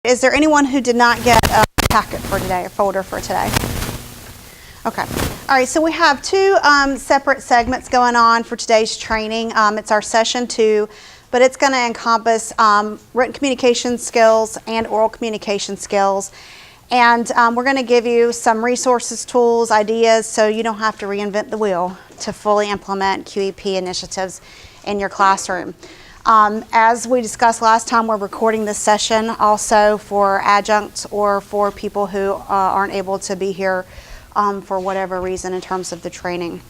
Is there anyone who did not get a packet for today, a folder for today? Okay. All right, so we have two separate segments going on for today's training. It's our session 2, but it's going to encompass written communication skills and oral communication skills. And we're going to give you some resources, tools, ideas, so you don't have to reinvent the wheel to fully implement QEP initiatives in your classroom. As we discussed last time, we're recording this session also for adjuncts or for people who aren't able to be here for whatever reason in terms of the training.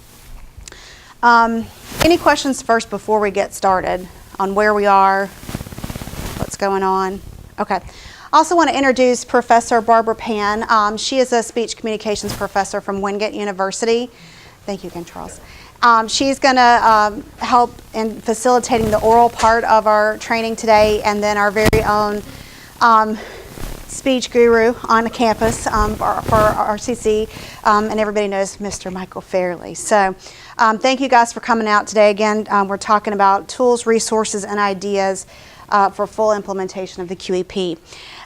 Any questions first before we get started on where we are, what's going on? Okay. I also want to introduce Professor Barbara Pan. She is a speech communications professor from Wingate University. Thank you again, Charles. She's going to help in facilitating the oral part of our training today, and then our very own speech guru on the campus for RCC, and everybody knows Mr. Michael Fairley. So thank you guys for coming out today. Again, we're talking about tools, resources, and ideas for full implementation of the QEP.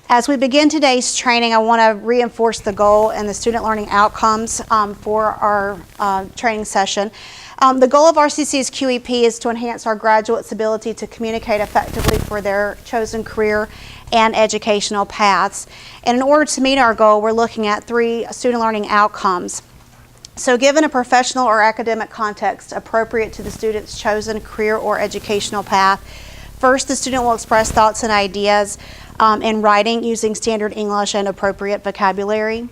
As we begin today's training, I want to reinforce the goal and the student learning outcomes for our training session. The goal of RCC's QEP is to enhance our graduates' ability to communicate effectively for their chosen career and educational paths. And in order to meet our goal, we're looking at 3 student learning outcomes. So given a professional or academic context appropriate to the student's chosen career or educational path, first, the student will express thoughts and ideas in writing using standard English and appropriate vocabulary.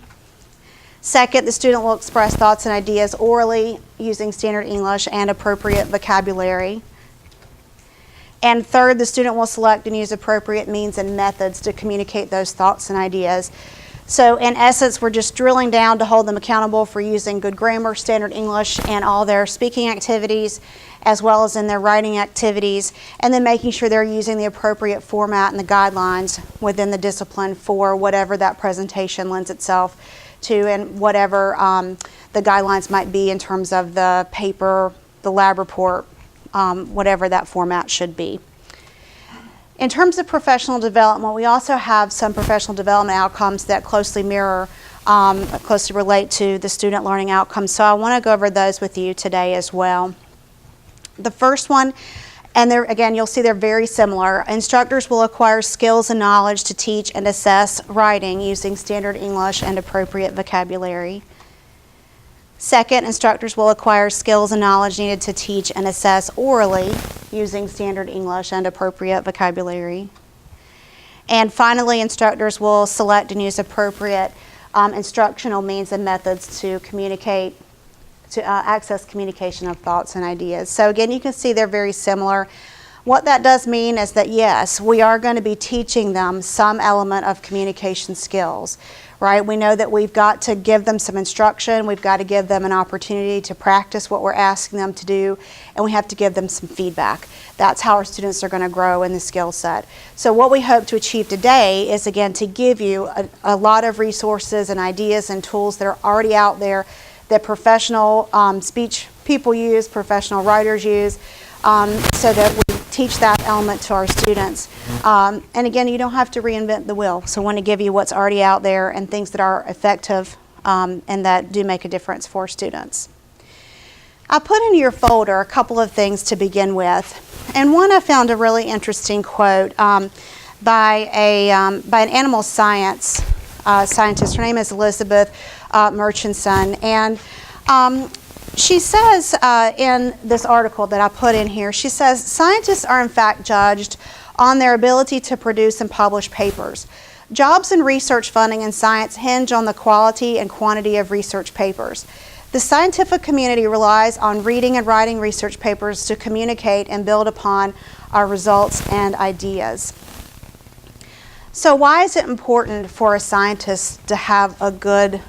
Second, the student will express thoughts and ideas orally using standard English and appropriate vocabulary. And third, the student will select and use appropriate means and methods to communicate those thoughts and ideas. So in essence, we're just drilling down to hold them accountable for using good grammar, standard English, and all their speaking activities, as well as in their writing activities, and then making sure they're using the appropriate format and the guidelines within the discipline for whatever that presentation lends itself to, and whatever the guidelines might be in terms of the paper, the lab report, whatever that format should be. In terms of professional development, we also have some professional development outcomes that closely mirror, closely relate to the student learning outcomes. So I want to go over those with you today as well. The first one, and again, you'll see they're very similar. Instructors will acquire skills and knowledge to teach and assess writing using standard English and appropriate vocabulary. Second, instructors will acquire skills and knowledge needed to teach and assess orally using standard English and appropriate vocabulary. And finally, instructors will select and use appropriate instructional means and methods to communicate, to access communication of thoughts and ideas. So again, you can see they're very similar. What that does mean is that yes, we are going to be teaching them some element of communication skills, right? We know that we've got to give them some instruction, we've got to give them an opportunity to practice what we're asking them to do, and we have to give them some feedback. That's how our students are going to grow in the skill set. So what we hope to achieve today is, again, to give you a lot of resources and ideas and tools that are already out there that professional speech people use, professional writers use, so that we teach that element to our students. And again, you don't have to reinvent the wheel. So I want to give you what's already out there and things that are effective and that do make a difference for students. I put in your folder a couple of things to begin with. And one, I found a really interesting quote by an animal science scientist. Her name is Elizabeth Murchison. And she says in this article that I put in here, she says, scientists are in fact judged on their ability to produce and publish papers. Jobs and research funding in science hinge on the quality and quantity of research papers. The scientific community relies on reading and writing research papers to communicate and build upon our results and ideas. So why is it important for a scientist to have a good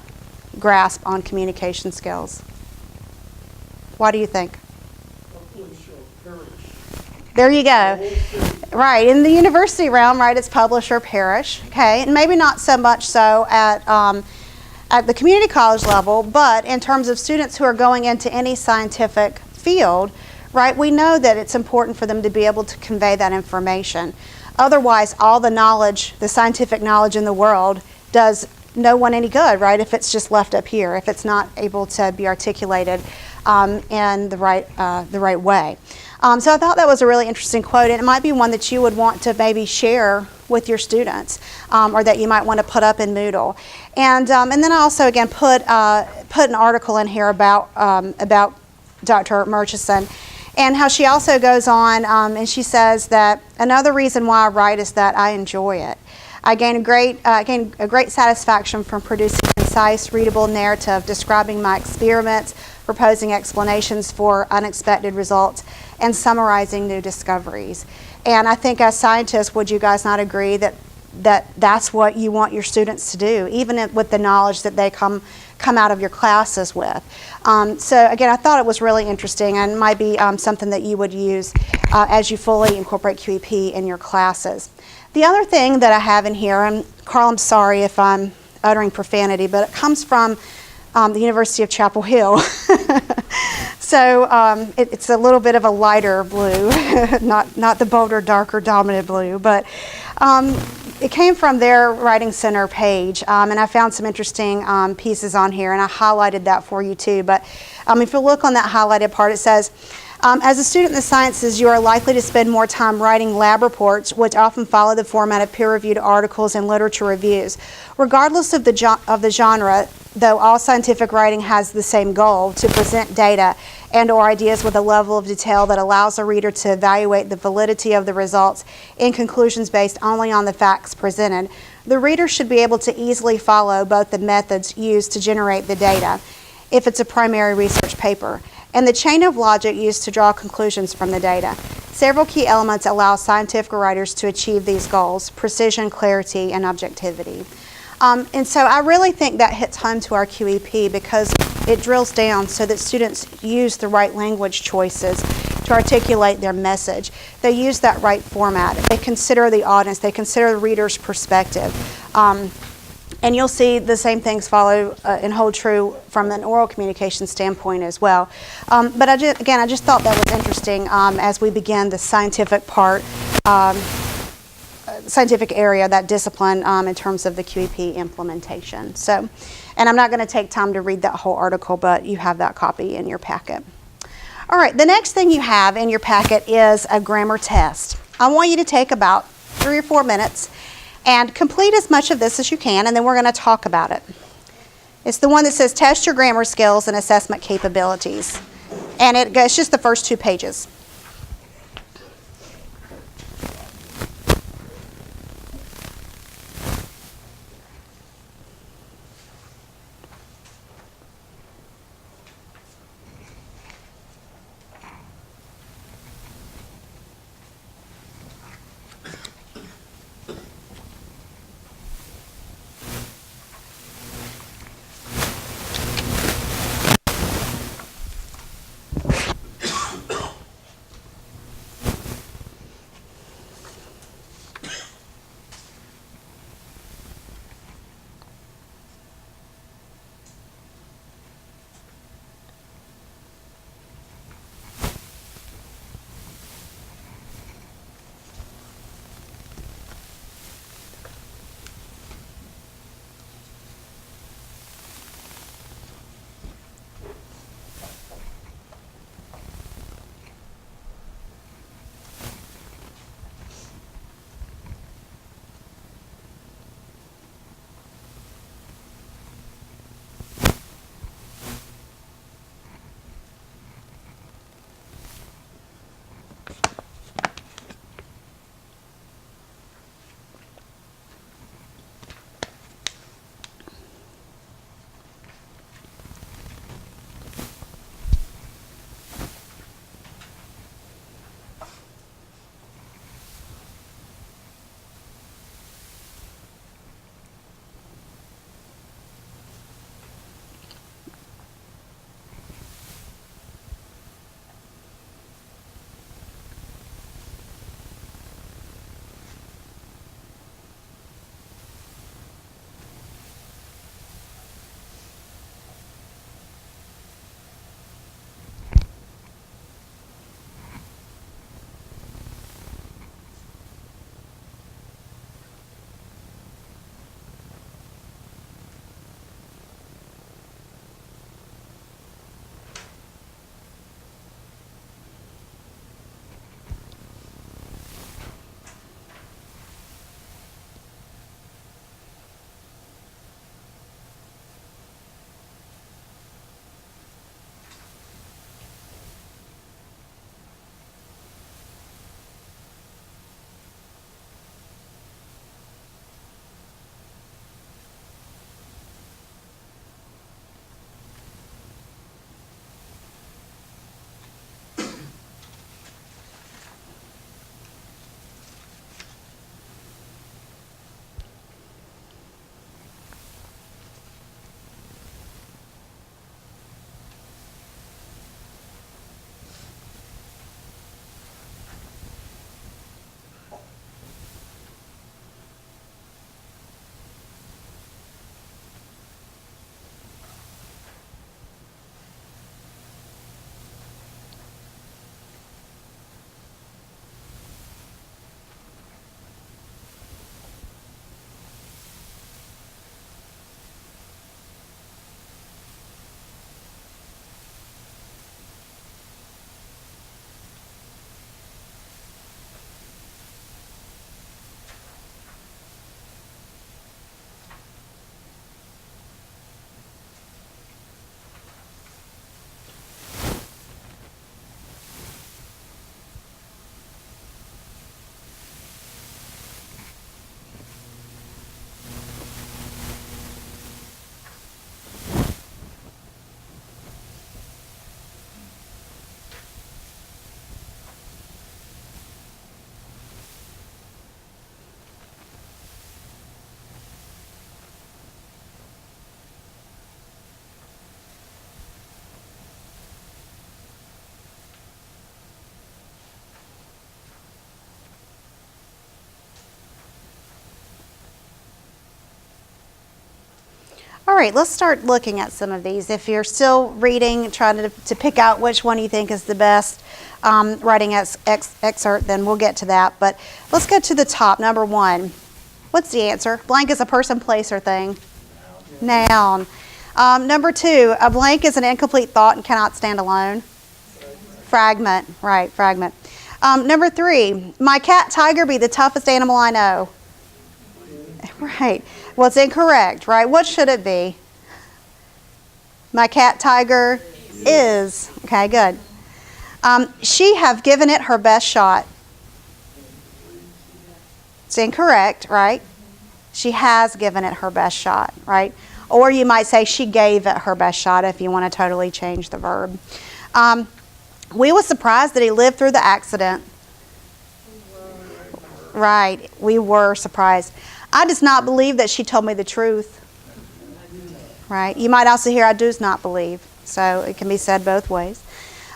grasp on communication skills? Why do you think? There you go. Right, in the university realm, right, it's publish or perish, okay? And maybe not so much so at the community college level, but in terms of students who are going into any scientific field, right, we know that it's important for them to be able to convey that information. Otherwise, all the knowledge, the scientific knowledge in the world, does no one any good, right? If it's just left up here, if it's not able to be articulated in the right way. So I thought that was a really interesting quote, and it might be one that you would want to maybe share with your students, or that you might want to put up in Moodle. And then I also again put an article in here about Dr. Murchison, and how she also goes on and she says that another reason why I write is that I enjoy it. I gain a great satisfaction from producing a concise, readable narrative describing my experiments, proposing explanations for unexpected results, and summarizing new discoveries. And I think as scientists, would you guys not agree that that's what you want your students to do, even with the knowledge that they come out of your classes with? So again, I thought it was really interesting, and might be something that you would use as you fully incorporate QEP in your classes. The other thing that I have in here, and Carl, I'm sorry if I'm uttering profanity, but it comes from the University of Chapel Hill. So it's a little bit of a lighter blue, not the bolder, darker, dominant blue, but it came from their Writing Center page, and I found some interesting pieces on here, and I highlighted that for you too. But if you look on that highlighted part, it says, as a student in the sciences, you are likely to spend more time writing lab reports, which often follow the format of peer-reviewed articles and literature reviews. Regardless of the genre, though all scientific writing has the same goal, to present data and or ideas with a level of detail that allows a reader to evaluate the validity of the results and conclusions based only on the facts presented, the reader should be able to easily follow both the methods used to generate the data, if it's a primary research paper, and the chain of logic used to draw conclusions from the data. Several key elements allow scientific writers to achieve these goals: precision, clarity, and objectivity. And so I really think that hits home to our QEP, because it drills down so that students use the right language choices to articulate their message. They use that right format. They consider the audience. They consider the reader's perspective. And you'll see the same things follow and hold true from an oral communication standpoint as well. But I just thought that was interesting as we begin the scientific part, scientific area, that discipline in terms of the QEP implementation. So, and I'm not going to take time to read that whole article, but you have that copy in your packet. All right, the next thing you have in your packet is a grammar test. I want you to take about 3 or 4 minutes and complete as much of this as you can, and then we're going to talk about it. It's the one that says test your grammar skills and assessment capabilities. And it's just the first 2 pages. All right, let's start looking at some of these. If you're still reading, trying to pick out which one you think is the best writing excerpt, then we'll get to that. But let's go to the top, number 1. What's the answer? Blank is a person, place, or thing. Noun. Number 2, a blank is an incomplete thought and cannot stand alone. Fragment. Right, fragment. Number 3, my cat Tiger be the toughest animal I know. Right. Well, it's incorrect, right? What should it be? My cat Tiger is. Okay, good. She have given it her best shot. It's incorrect, right? She has given it her best shot, right? Or you might say she gave it her best shot if you want to totally change the verb. We was surprised that he lived through the accident. Right, we were surprised. I does not believe that she told me the truth. Right, you might also hear I does not believe. So it can be said both ways.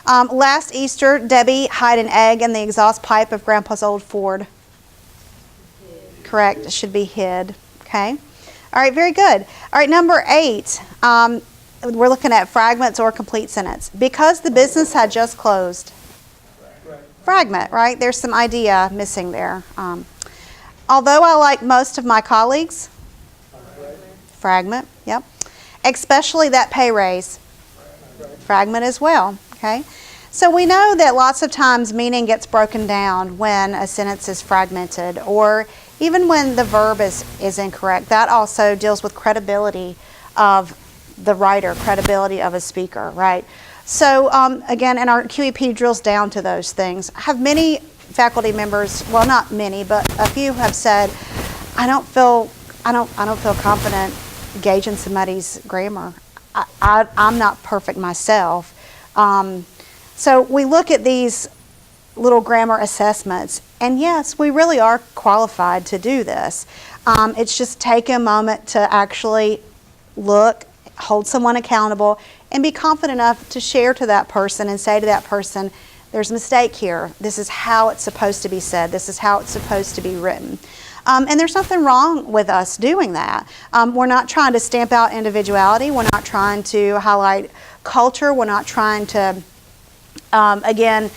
Last Easter, Debbie hid an egg in the exhaust pipe of Grandpa's old Ford. Correct, it should be hid. Okay. All right, very good. All right, number 8. We're looking at fragments or complete sentence. Because the business had just closed. Fragment, right? There's some idea missing there. Although I like most of my colleagues. Fragment, yep. Especially that pay raise. Fragment as well, okay? So we know that lots of times meaning gets broken down when a sentence is fragmented, or even when the verb is incorrect. That also deals with credibility of the writer, credibility of a speaker, right? So again, and our QEP drills down to those things. I have many faculty members, well, not many, but a few have said, I don't feel confident gauging somebody's grammar. I'm not perfect myself. So we look at these little grammar assessments, and yes, we really are qualified to do this. It's just taking a moment to actually look, hold someone accountable, and be confident enough to share to that person and say to that person, there's a mistake here. This is how it's supposed to be said. This is how it's supposed to be written. And there's nothing wrong with us doing that. We're not trying to stamp out individuality. We're not trying to highlight culture. We're not trying to, again,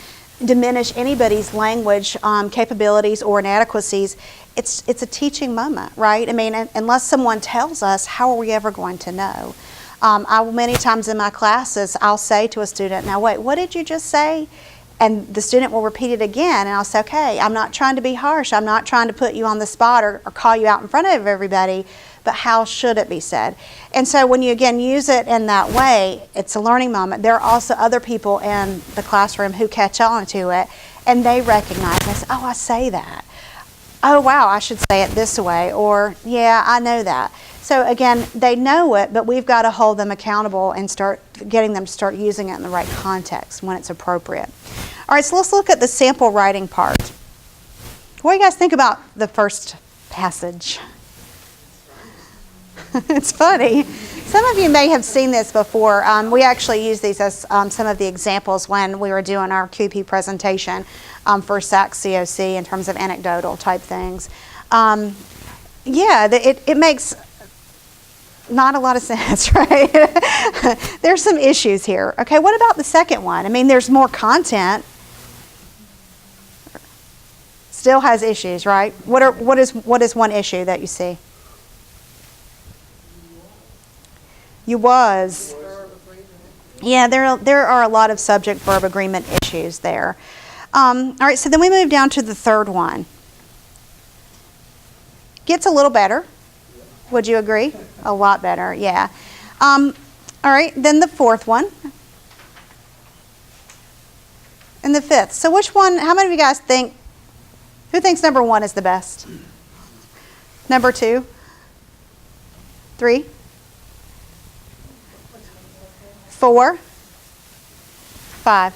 diminish anybody's language capabilities or inadequacies. It's a teaching moment, right? I mean, unless someone tells us, how are we ever going to know? Many times in my classes, I'll say to a student, now wait, what did you just say? And the student will repeat it again, and I'll say, okay, I'm not trying to be harsh. I'm not trying to put you on the spot or call you out in front of everybody, but how should it be said? And so when you, again, use it in that way, it's a learning moment. There are also other people in the classroom who catch on to it, and they recognize this. Oh, I say that. Oh, wow, I should say it this way. Or, yeah, I know that. So again, they know it, but we've got to hold them accountable and start getting them to start using it in the right context when it's appropriate. All right, so let's look at the sample writing part. What do you guys think about the first passage? It's funny. Some of you may have seen this before. We actually used these as some of the examples when we were doing our QP presentation for SAC COC in terms of anecdotal type things. Yeah, it makes not a lot of sense, right? There's some issues here. Okay, what about the second one? I mean, there's more content. Still has issues, right? What is one issue that you see? You was. Yeah, there are a lot of subject-verb agreement issues there. All right, so then we move down to the third one. Gets a little better. Would you agree? A lot better, yeah. All right, then the fourth one. And the fifth. So which one, how many of you guys think, who thinks number 1 is the best? Number 2? 3? 4? 5?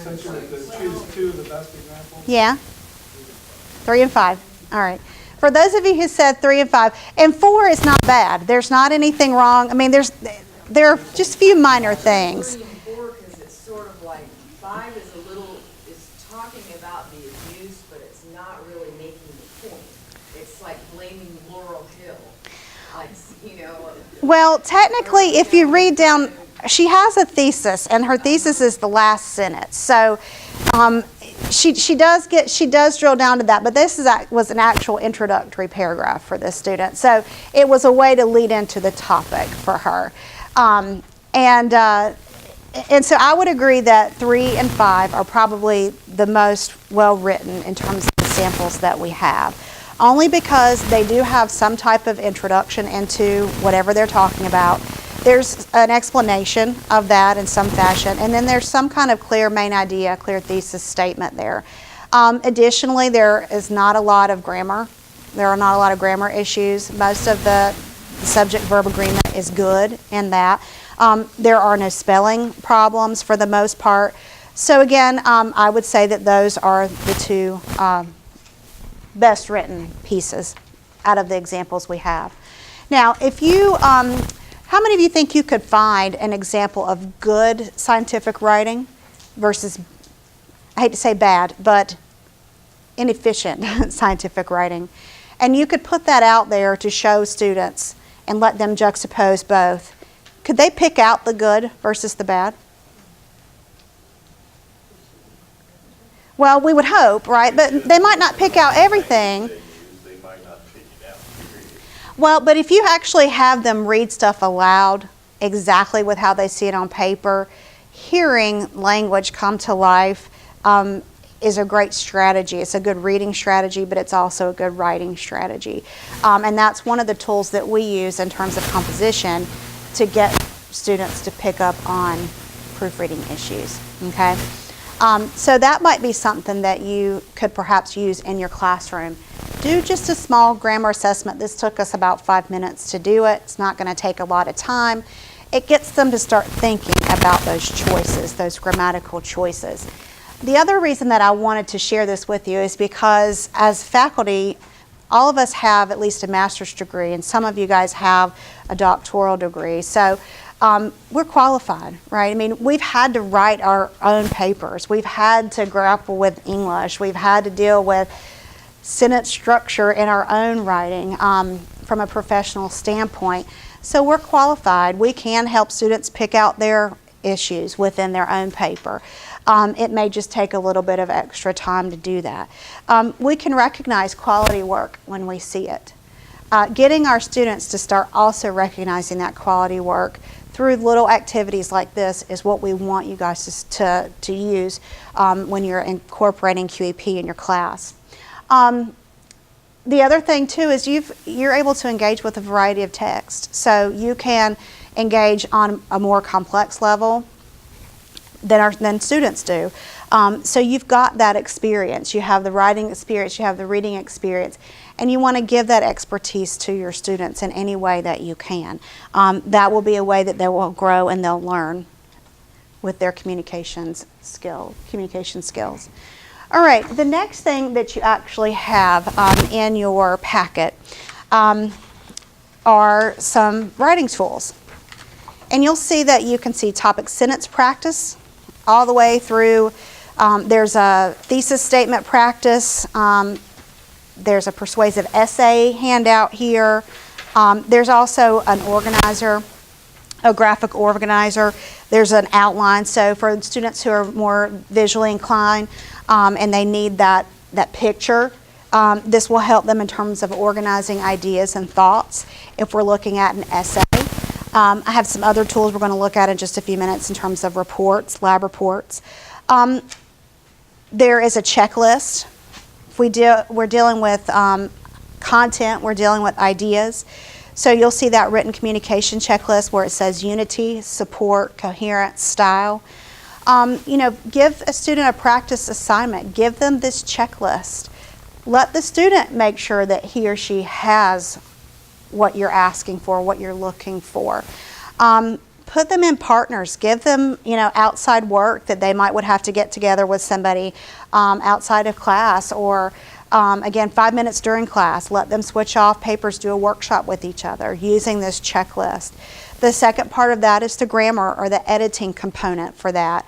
Since you were to choose 2 of the best examples. Yeah. 3 and 5. All right. For those of you who said 3 and 5, and 4 is not bad. There's not anything wrong. I mean, there are just a few minor things. 3 and 4, because it's sort of like 5 is talking about the abuse, but it's not really making the point. It's like blaming Laurel Hill. like, you know. Well, technically, if you read down, she has a thesis, and her thesis is the last sentence. So she does drill down to that, but this was an actual introductory paragraph for this student. So it was a way to lead into the topic for her. And so I would agree that 3 and 5 are probably the most well written in terms of the samples that we have. Only because they do have some type of introduction into whatever they're talking about. There's an explanation of that in some fashion, and then there's some kind of clear main idea, clear thesis statement there. Additionally, there is not a lot of grammar. There are not a lot of grammar issues. Most of the subject-verb agreement is good in that. There are no spelling problems for the most part. So again, I would say that those are the two best written pieces out of the examples we have. Now, if you, how many of you think you could find an example of good scientific writing versus, I hate to say bad, but inefficient scientific writing? And you could put that out there to show students and let them juxtapose both. Could they pick out the good versus the bad? Well, we would hope, right? But they might not pick out everything. They might not pick it out, period. Well, but if you actually have them read stuff aloud, exactly with how they see it on paper, hearing language come to life is a great strategy. It's a good reading strategy, but it's also a good writing strategy. And that's one of the tools that we use in terms of composition to get students to pick up on proofreading issues, okay? So that might be something that you could perhaps use in your classroom. Do just a small grammar assessment. This took us about 5 minutes to do it. It's not going to take a lot of time. It gets them to start thinking about those choices, those grammatical choices. The other reason that I wanted to share this with you is because as faculty, all of us have at least a master's degree, and some of you guys have a doctoral degree. So we're qualified, right? I mean, we've had to write our own papers. We've had to grapple with English. We've had to deal with sentence structure in our own writing from a professional standpoint. So we're qualified. We can help students pick out their issues within their own paper. It may just take a little bit of extra time to do that. We can recognize quality work when we see it. Getting our students to start also recognizing that quality work through little activities like this is what we want you guys to use when you're incorporating QEP in your class. The other thing too is you're able to engage with a variety of text. So you can engage on a more complex level than students do. So you've got that experience. You have the writing experience, you have the reading experience, and you want to give that expertise to your students in any way that you can. That will be a way that they will grow and they'll learn with their communication skills. All right, the next thing that you actually have in your packet are some writing tools. And you'll see that you can see topic sentence practice all the way through. There's a thesis statement practice. There's a persuasive essay handout here. There's also an organizer, a graphic organizer. There's an outline. So for students who are more visually inclined and they need that picture, this will help them in terms of organizing ideas and thoughts if we're looking at an essay. I have some other tools we're going to look at in just a few minutes in terms of reports, lab reports. There is a checklist. If we're dealing with content, we're dealing with ideas. So you'll see that written communication checklist where it says unity, support, coherence, style. Give a student a practice assignment. Give them this checklist. Let the student make sure that he or she has what you're asking for, what you're looking for. Put them in partners. Give them, outside work that they would have to get together with somebody outside of class, or again, 5 minutes during class. Let them switch off papers, do a workshop with each other using this checklist. The second part of that is the grammar or the editing component for that.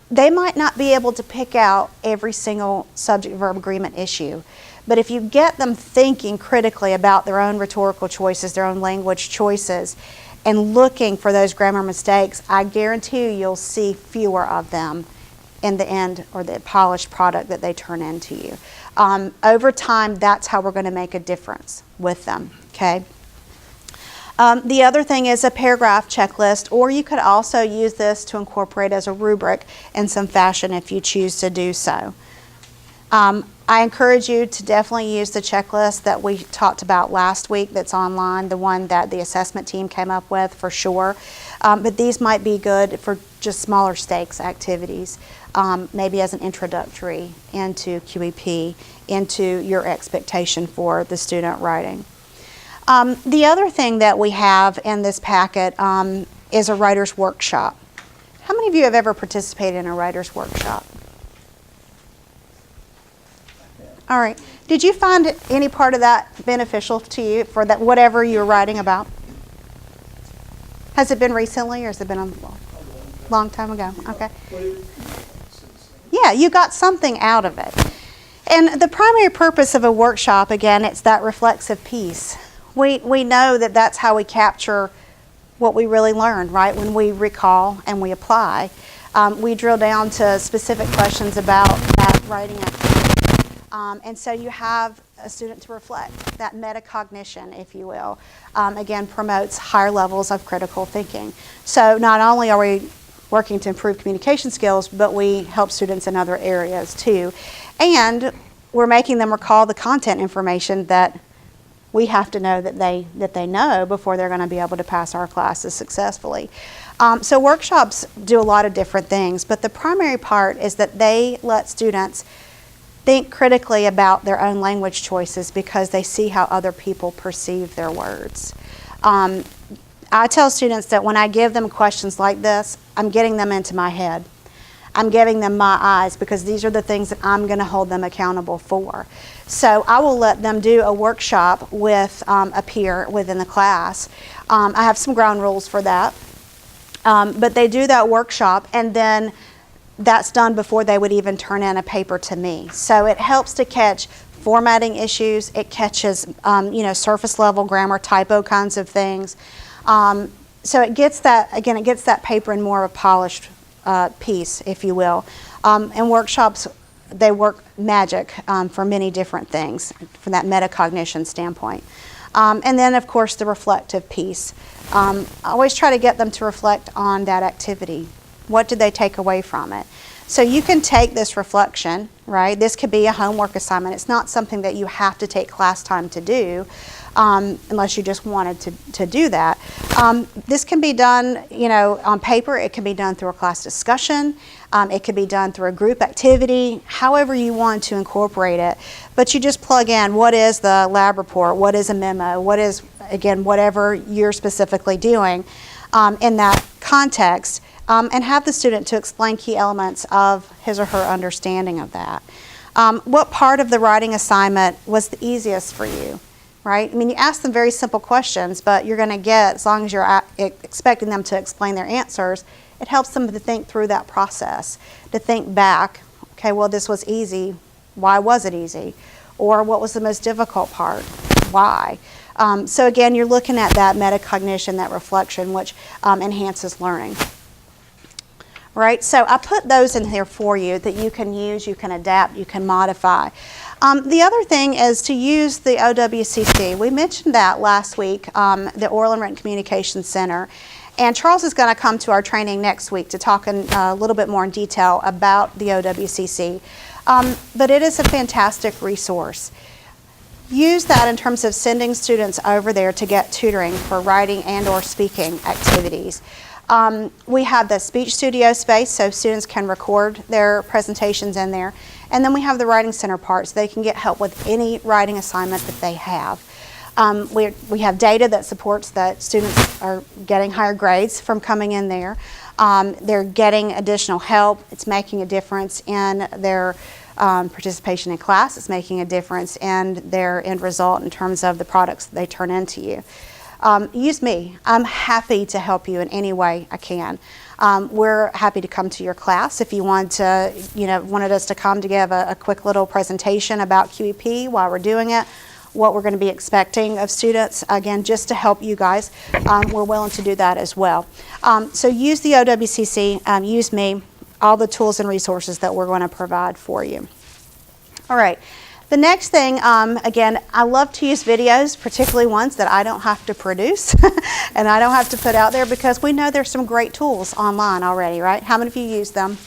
They might not be able to pick out every single subject-verb agreement issue, But if you get them thinking critically about their own rhetorical choices, their own language choices, and looking for those grammar mistakes, I guarantee you'll see fewer of them in the end, or the polished product that they turn into you. Over time, that's how we're going to make a difference with them, okay? The other thing is a paragraph checklist, or you could also use this to incorporate as a rubric in some fashion if you choose to do so. I encourage you to definitely use the checklist that we talked about last week that's online, the one that the assessment team came up with for sure. But these might be good for just smaller stakes activities, maybe as an introductory into QEP, into your expectation for the student writing. The other thing that we have in this packet is a writer's workshop. How many of you have ever participated in a writer's workshop? All right. Did you find any part of that beneficial to you for that whatever you're writing about? Has it been recently, or has it been a long time ago? Okay. Yeah, you got something out of it. And the primary purpose of a workshop, again, it's that reflexive piece. We know that that's how we capture what we really learned, right? When we recall and we apply. We drill down to specific questions about that writing activity. And so you have a student to reflect. That metacognition, if you will, again, promotes higher levels of critical thinking. So not only are we working to improve communication skills, but we help students in other areas too. And we're making them recall the content information that we have to know that they know before they're going to be able to pass our classes successfully. So workshops do a lot of different things, but the primary part is that they let students think critically about their own language choices because they see how other people perceive their words. I tell students that when I give them questions like this, I'm getting them into my head. I'm giving them my eyes because these are the things that I'm going to hold them accountable for. So I will let them do a workshop with a peer within the class. I have some ground rules for that. But they do that workshop, and then that's done before they would even turn in a paper to me. So it helps to catch formatting issues. It catches surface level grammar, typo kinds of things. So it gets that, again, it gets that paper in more of a polished piece, if you will. And workshops, they work magic for many different things from that metacognition standpoint. And then, of course, the reflective piece. I always try to get them to reflect on that activity. What did they take away from it? So you can take this reflection, right? This could be a homework assignment. It's not something that you have to take class time to do, unless you just wanted to do that. This can be done, on paper. It can be done through a class discussion. It could be done through a group activity, however you want to incorporate it. But you just plug in, what is the lab report? What is a memo? What is, again, whatever you're specifically doing in that context, and have the student to explain key elements of his or her understanding of that. What part of the writing assignment was the easiest for you? Right? I mean, you ask them very simple questions, but you're going to get, as long as you're expecting them to explain their answers, it helps them to think through that process, to think back, okay, well, this was easy. Why was it easy? Or what was the most difficult part? Why? So again, you're looking at that metacognition, that reflection, which enhances learning. Right? So I put those in here for you that you can use, you can adapt, you can modify. The other thing is to use the OWCC. We mentioned that last week, the Oral and Written Communication Center. And Charles is going to come to our training next week to talk a little bit more in detail about the OWCC. But it is a fantastic resource. Use that in terms of sending students over there to get tutoring for writing and or speaking activities. We have the speech studio space so students can record their presentations in there. And then we have the writing center part so they can get help with any writing assignment that they have. We have data that supports that students are getting higher grades from coming in there. They're getting additional help. It's making a difference in their participation in class. It's making a difference in their end result in terms of the products that they turn into you. use me. I'm happy to help you in any way I can. We're happy to come to your class if you want to, wanted us to come to give a quick little presentation about QEP while we're doing it, what we're going to be expecting of students, again, just to help you guys. We're willing to do that as well. So use the OWCC, use me, all the tools and resources that we're going to provide for you. All right. The next thing, again, I love to use videos, particularly ones that I don't have to produce and I don't have to put out there, because we know there's some great tools online already, right? How many of you use them?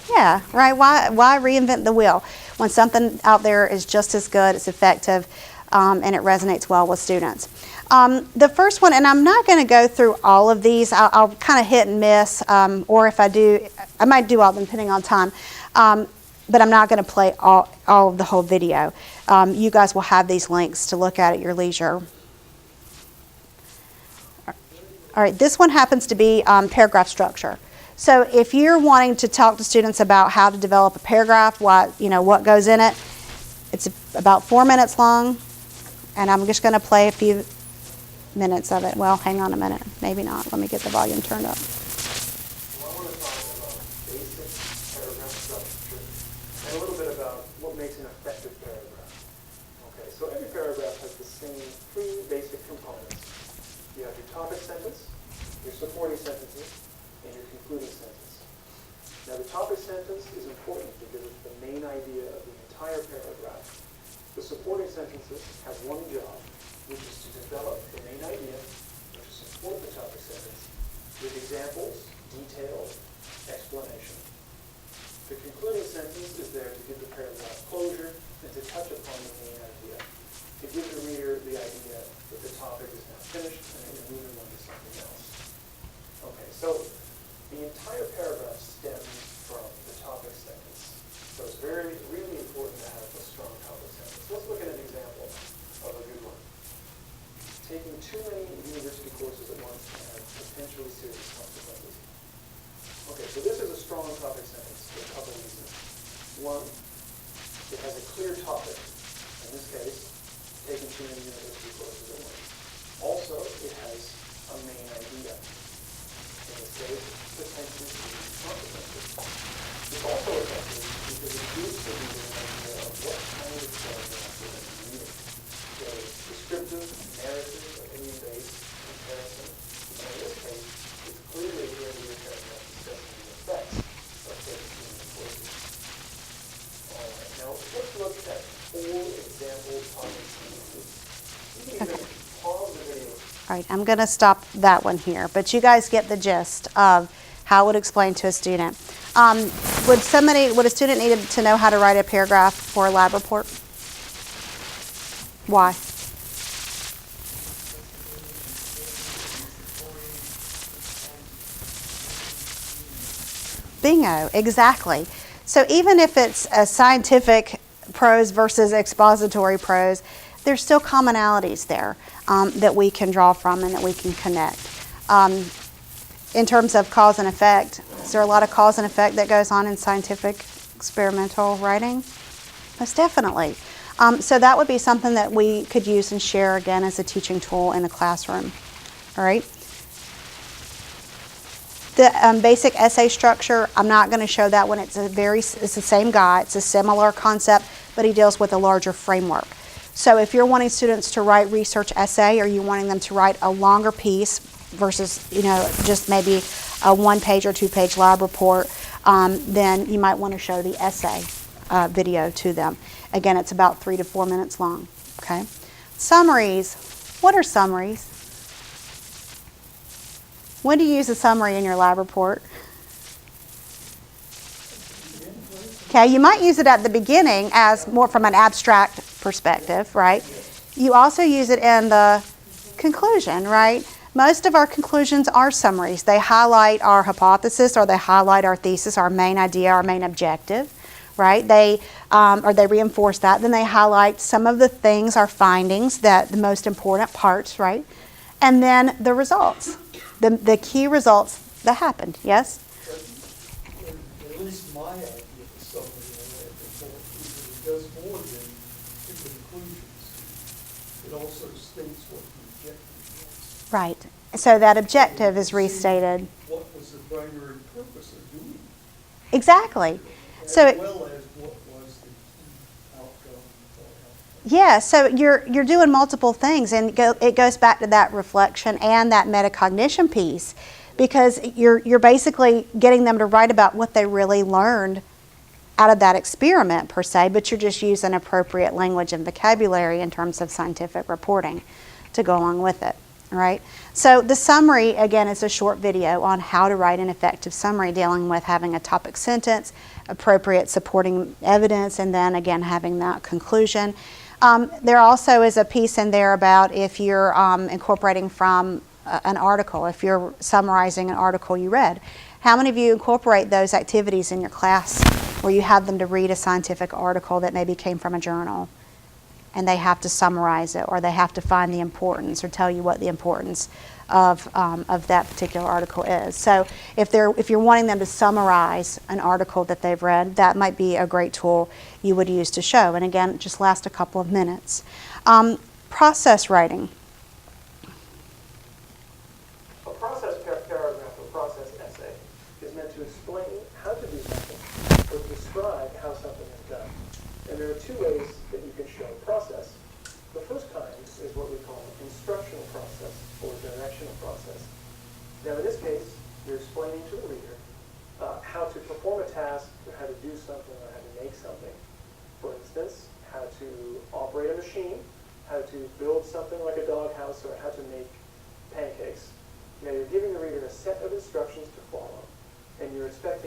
Yeah, right. Why reinvent the wheel when something out there is just as good, it's effective, and it resonates well with students? The first one, and I'm not going to go through all of these. I'll kind of hit and miss, or if I do, I might do all of them depending on time. But I'm not going to play all of the whole video. You guys will have these links to look at your leisure. All right, this one happens to be paragraph structure. So if you're wanting to talk to students about how to develop a paragraph, what goes in it, it's about 4 minutes long, and I'm just going to play a few minutes of it. Well, hang on a minute. Maybe not. Let me get the volume turned up. Well, I want to talk about basic paragraph structure and a little bit about what makes an effective paragraph. Okay, so every paragraph has the same three basic components. You have your topic sentence, your supporting sentences, and your concluding sentence. Now, the topic sentence is important because it's the main idea of the entire paragraph. The supporting sentences have one job, which is to develop the main idea and to support the topic sentence with examples, detail, explanation. The concluding sentence is there to give the paragraph closure and to touch upon the main idea, to give the reader the idea that the topic is now finished and that you're moving on to something else. Okay, so the entire paragraph stems from the topic sentence. So it's really important to have a strong topic sentence. Let's look at an example of a good one. Taking too many university courses at once can have potentially serious consequences. Okay, so this is a strong topic sentence for a couple reasons. One, it has a clear topic. In this case, taking too many university courses at once. Also, it has a main idea. In this case, potentially serious consequences. It's also effective because it gives the reader an idea of what kind of paragraph they're going to be reading. So descriptive, narrative, opinion-based, comparison. And in this case, it's clearly going to be a paragraph discussing the effects of taking too many courses. All right, now let's look at 4 example topic sentences. You can even pause the video. All right, I'm going to stop that one here, but you guys get the gist of how I would explain to a student. Would a student need to know how to write a paragraph for a lab report? Why? Bingo, exactly. So even if it's a scientific prose versus expository prose, there's still commonalities there that we can draw from and that we can connect. In terms of cause and effect, is there a lot of cause and effect that goes on in scientific experimental writing? Most definitely. So that would be something that we could use and share again as a teaching tool in the classroom. All right. The basic essay structure, I'm not going to show that one. It's the same guy. It's a similar concept, but he deals with a larger framework. So if you're wanting students to write research essay, or you're wanting them to write a longer piece versus, just maybe a 1-page or 2-page lab report, then you might want to show the essay video to them. Again, it's about 3 to 4 minutes long. Okay. Summaries. What are summaries? When do you use a summary in your lab report? Okay, you might use it at the beginning as more from an abstract perspective, right? You also use it in the conclusion, right? Most of our conclusions are summaries. They highlight our hypothesis, or they highlight our thesis, our main idea, our main objective, right? Or they reinforce that. Then they highlight some of the things, our findings, the most important parts, right? And then the results, the key results that happened, yes? At least my idea of the summary of that report is that it does more than the conclusions. It also states what the objective was. Right. So that objective is restated. What was the primary purpose of doing it? Exactly. As So it, well as what was the key outcome or outcome. yeah, so you're doing multiple things, and it goes back to that reflection and that metacognition piece, because you're basically getting them to write about what they really learned out of that experiment per se, but you're just using appropriate language and vocabulary in terms of scientific reporting to go along with it, right? So the summary, again, is a short video on how to write an effective summary, dealing with having a topic sentence, appropriate supporting evidence, and then again having that conclusion. There also is a piece in there about if you're incorporating from an article, if you're summarizing an article you read. How many of you incorporate those activities in your class where you have them to read a scientific article that maybe came from a journal and they have to summarize it, or they have to find the importance or tell you what the importance of that particular article is? So if you're wanting them to summarize an article that they've read, that might be a great tool you would use to show. And again, just last a couple of minutes. Process writing. A process paragraph or process essay is meant to explain how to do something or describe how something is done. And there are two ways that you can show process. The first kind is what we call instructional process or directional process. Now in this case, you're explaining to the reader how to perform a task, or how to do something, or how to make something. For instance, how to operate a machine, how to build something like a doghouse, or how to make pancakes. Now you're giving the reader a set of instructions to follow, and you're expecting